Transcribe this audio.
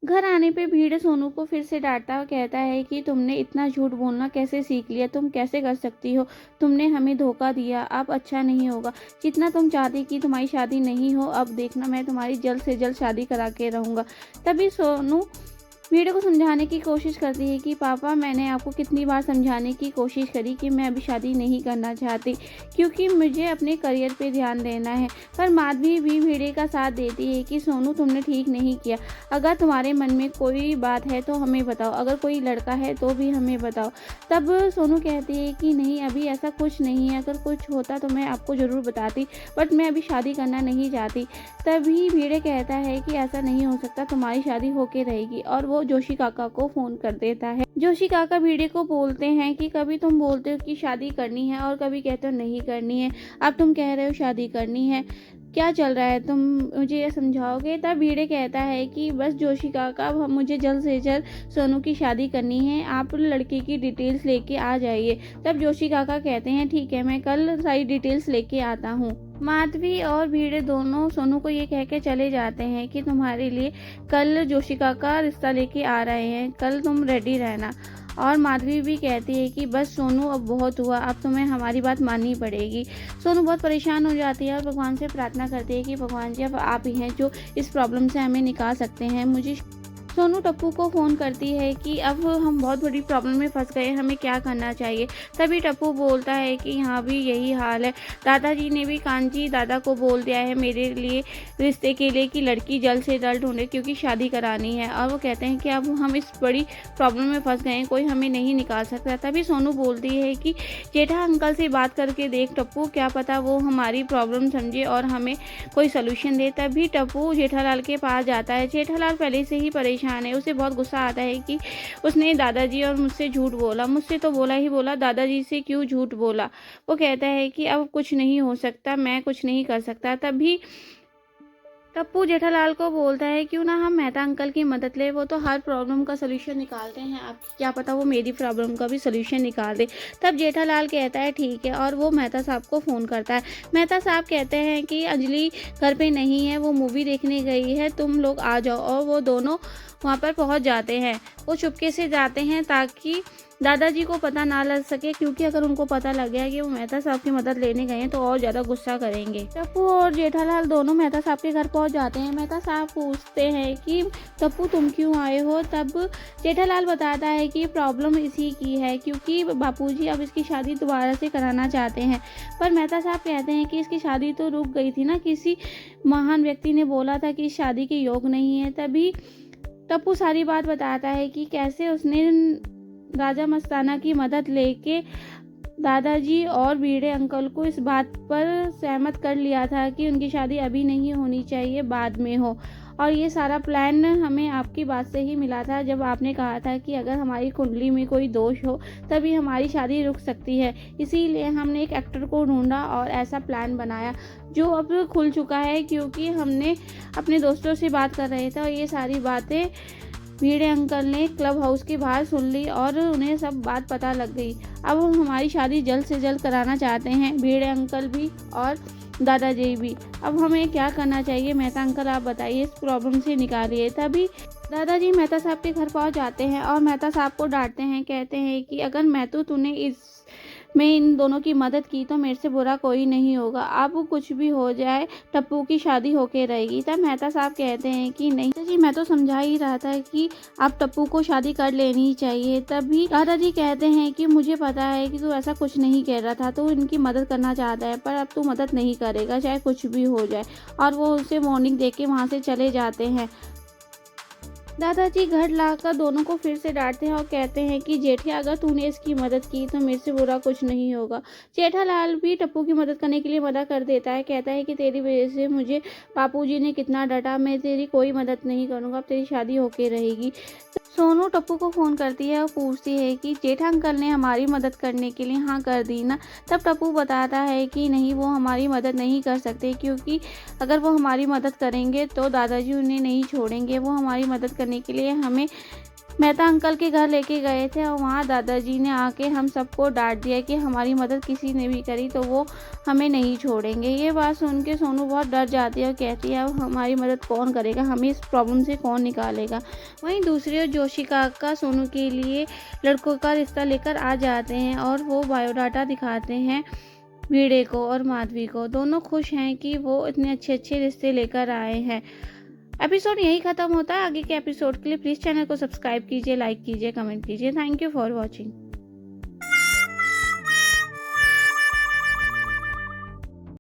घर आने पे भीड़ सोनू को फिर से डांटता और कहता है कि तुमने इतना झूठ बोलना कैसे सीख लिया, तुम कैसे कर सकती हो, तुमने हमें धोखा दिया, अब अच्छा नहीं होगा। जितना तुम चाहती कि तुम्हारी शादी नहीं हो, अब देखना मैं तुम्हारी जल्द से जल्द शादी करा के रहूँगा। तभी सोनू वीडियो को समझाने की कोशिश करती है कि पापा, मैंने आपको कितनी बार समझाने की कोशिश करी कि मैं अभी शादी नहीं करना चाहती क्योंकि मुझे अपने करियर पे ध्यान देना है। पर माधवी भी वीडियो का साथ देती है कि सोनू, तुमने ठीक नहीं किया। अगर तुम्हारे मन में कोई बात है तो हमें बताओ, अगर कोई लड़का है तो भी हमें बताओ। तब सोनू कहती है कि नहीं, अभी ऐसा कुछ नहीं है, अगर कुछ होता तो मैं आपको ज़रूर बताती, बट मैं अभी शादी करना नहीं चाहती। तभी भिड़े कहता है कि ऐसा नहीं हो सकता, तुम्हारी शादी होके रहेगी। और वो जोशी काका को फ़ोन कर देता है। जोशी काका भिड़े को बोलते हैं कि कभी तुम बोलते हो कि शादी करनी है और कभी कहते हो नहीं करनी है, अब तुम कह रहे हो शादी करनी है, क्या चल रहा है, तुम मुझे ये समझाओगे। तब भिड़े कहता है कि बस जोशी काका, अब मुझे जल्द से जल्द सोनू की शादी करनी है, आप लड़के की डिटेल्स लेके आ जाइए। तब जोशी काका कहते हैं ठीक है, मैं कल सारी डिटेल्स लेके आता हूँ। माधवी और भिड़े दोनों सोनू को ये कह के चले जाते हैं कि तुम्हारे लिए कल जोशी काका रिश्ता लेके आ रहे हैं, कल तुम रेडी रहना। और माधवी भी कहती है कि बस सोनू, अब बहुत हुआ, अब तुम्हें हमारी बात माननी पड़ेगी। सोनू बहुत परेशान हो जाती है और भगवान से प्रार्थना करती है कि भगवान जी, अब आप ही हैं जो इस प्रॉब्लम से हमें निकाल सकते हैं। मुझे सोनू टप्पू को फ़ोन करती है कि अब हम बहुत बड़ी प्रॉब्लम में फंस गए, हमें क्या करना चाहिए। तभी टप्पू बोलता है कि यहाँ भी यही हाल है, दादाजी ने भी कांची दादा को बोल दिया है मेरे लिए रिश्ते के लिए कि लड़की जल्द से जल्द ढूंढे क्योंकि शादी करानी है। और वो कहते हैं कि अब हम इस बड़ी प्रॉब्लम में फंस गए हैं, कोई हमें नहीं निकाल सकता। तभी सोनू बोलती है कि जेठा अंकल से बात करके देख टप्पू, क्या पता वो हमारी प्रॉब्लम समझे और हमें कोई सोल्यूशन दे। तभी टप्पू जेठालाल के पास जाता है। जेठालाल पहले से ही परेशान है, उसे बहुत गुस्सा आता है कि उसने दादाजी और मुझसे झूठ बोला, मुझसे तो बोला ही बोला, दादाजी से क्यों झूठ बोला। वो कहता है कि अब कुछ नहीं हो सकता, मैं कुछ नहीं कर सकता। तभी टप्पू जेठालाल को बोलता है क्यों ना हम मेहता अंकल की मदद ले, वो तो हर प्रॉब्लम का सलूशन निकालते हैं, आप क्या पता वो मेरी प्रॉब्लम का भी सलूशन निकाल दे। तब जेठालाल कहता है ठीक है, और वो मेहता साहब को फ़ोन करता है। मेहता साहब कहते हैं कि अंजलि घर पे नहीं है, वो मूवी देखने गई है, तुम लोग आ जाओ। और वो दोनों वहाँ पर पहुँच जाते हैं। वो चुपके से जाते हैं ताकि दादाजी को पता ना लग सके, क्योंकि अगर उनको पता लग गया कि वो मेहता साहब की मदद लेने गए हैं तो और ज़्यादा गुस्सा करेंगे। टप्पू और जेठालाल दोनों मेहता साहब के घर पहुंच जाते हैं। मेहता साहब पूछते हैं कि टप्पू तुम क्यों आए हो। तब जेठालाल बताता है कि प्रॉब्लम इसी की है क्योंकि बापूजी अब इसकी शादी दोबारा से कराना चाहते हैं। पर मेहता साहब कहते हैं कि इसकी शादी तो रुक गई थी ना, किसी महान व्यक्ति ने बोला था कि इस शादी के योग नहीं है। तभी टप्पू सारी बात बताता है कि कैसे उसने राजा मस्ताना की मदद लेके दादाजी और भिड़े अंकल को इस बात पर सहमत कर लिया था कि उनकी शादी अभी नहीं होनी चाहिए, बाद में हो। और ये सारा प्लान हमें आपकी बात से ही मिला था, जब आपने कहा था कि अगर हमारी कुंडली में कोई दोष हो तभी हमारी शादी रुक सकती है। इसीलिए हमने एक एक्टर को ढूंढा और ऐसा प्लान बनाया जो अब खुल चुका है, क्योंकि हमने अपने दोस्तों से बात कर रहे थे और ये सारी बातें भिड़े अंकल ने क्लब हाउस के बाहर सुन ली और उन्हें सब बात पता लग गई। अब हम हमारी शादी जल्द से जल्द कराना चाहते हैं, भिड़े अंकल भी और दादाजी भी। अब हमें क्या करना चाहिए मेहता अंकल, आप बताइए, इस प्रॉब्लम से निकालिए। तभी दादाजी मेहता साहब के घर पहुंच जाते हैं और मेहता साहब को डांटते हैं, कहते हैं कि अगर महतो तूने मैं इन दोनों की मदद की तो मेरे से बुरा कोई नहीं होगा, अब कुछ भी हो जाए टप्पू की शादी होके रहेगी। तब मेहता साहब कहते हैं कि नहीं जी, मैं तो समझा ही रहा था कि आप टप्पू को शादी कर लेनी चाहिए। तभी दादाजी कहते हैं कि मुझे पता है कि तू ऐसा कुछ नहीं कह रहा था, तू इनकी मदद करना चाहता है, पर अब तू मदद नहीं करेगा चाहे कुछ भी हो जाए। और वो उसे वार्निंग दे के वहाँ से चले जाते हैं। दादाजी घर लाकर दोनों को फिर से डांटते हैं और कहते हैं कि जेठिया, अगर तूने इसकी मदद की तो मेरे से बुरा कुछ नहीं होगा। जेठालाल भी टप्पू की मदद करने के लिए मना कर देता है, कहता है कि तेरी वजह से मुझे बापूजी ने कितना डांटा, मैं तेरी कोई मदद नहीं करूँगा, अब तेरी शादी होके रहेगी। सोनू टप्पू को फ़ोन करती है और पूछती है कि जेठा अंकल ने हमारी मदद करने के लिए हाँ कर दी ना। तब टप्पू बताता है कि नहीं, वो हमारी मदद नहीं कर सकते, क्योंकि अगर वो हमारी मदद करेंगे तो दादाजी उन्हें नहीं छोड़ेंगे। वो हमारी मदद करने के लिए हमें मेहता अंकल के घर लेके गए थे और वहाँ दादाजी ने आके हम सबको डांट दिया कि हमारी मदद किसी ने भी करी तो वो हमें नहीं छोड़ेंगे। ये बात सुन के सोनू बहुत डर जाती है और कहती है अब हमारी मदद कौन करेगा, हमें इस प्रॉब्लम से कौन निकालेगा। वहीं दूसरी ओर जोशी काका सोनू के लिए लड़कों का रिश्ता लेकर आ जाते हैं और वो बायोडाटा दिखाते हैं भिड़े को और माधवी को। दोनों खुश हैं कि वो इतने अच्छे रिश्ते लेकर आए हैं। एपिसोड यही खत्म होता है। आगे के एपिसोड के लिए प्लीज़ चैनल को सब्सक्राइब कीजिए, लाइक कीजिए, कमेंट कीजिए। Thank you for watching.